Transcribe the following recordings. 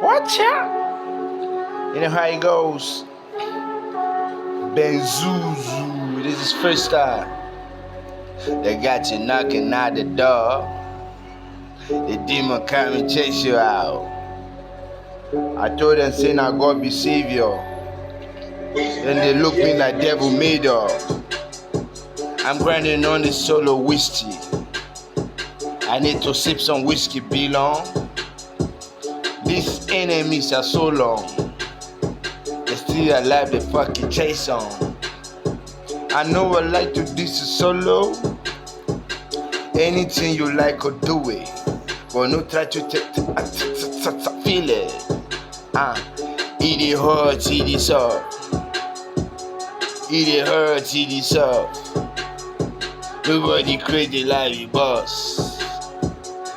Watch out. You know how it goes. Benzuzu, this is freestyle. They got you knocking at the door. The demon come and chase you out. I told them, say, now God be savior. Then they look me like devil made up. I'm grinding on this solo whiskey. I need to sip some whiskey, belong. These enemies are so long. They still alive, they fucking chase on. I know I like to do this solo. Anything you like or do it. But no try to feel it. Eat it hard, eat it soft. Eat it hard, eat it soft. Nobody crazy like you, boss.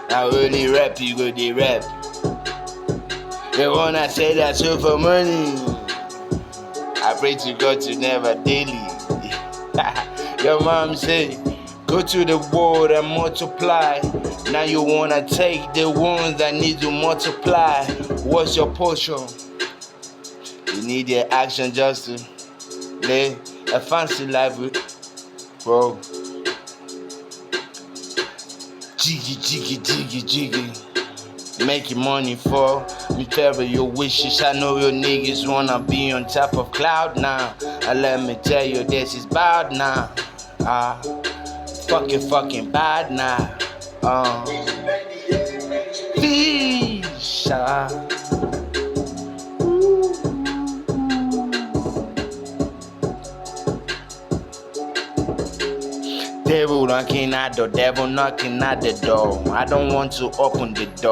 Now only rap, you go the rap. The one I say that's all for money. I pray to God to never daily. Your mom say, go to the world and multiply. Now you wanna take the ones that need to multiply. What's your portion? You need your action just to live a fancy life with, bro. Jiggy, jiggy, jiggy, jiggy. Making money for me, favor your wishes. I know your niggas wanna be on top of cloud now. And let me tell you, this is bad now. Fucking bad now. Fish. Devil knocking at the door. I don't want to open the door.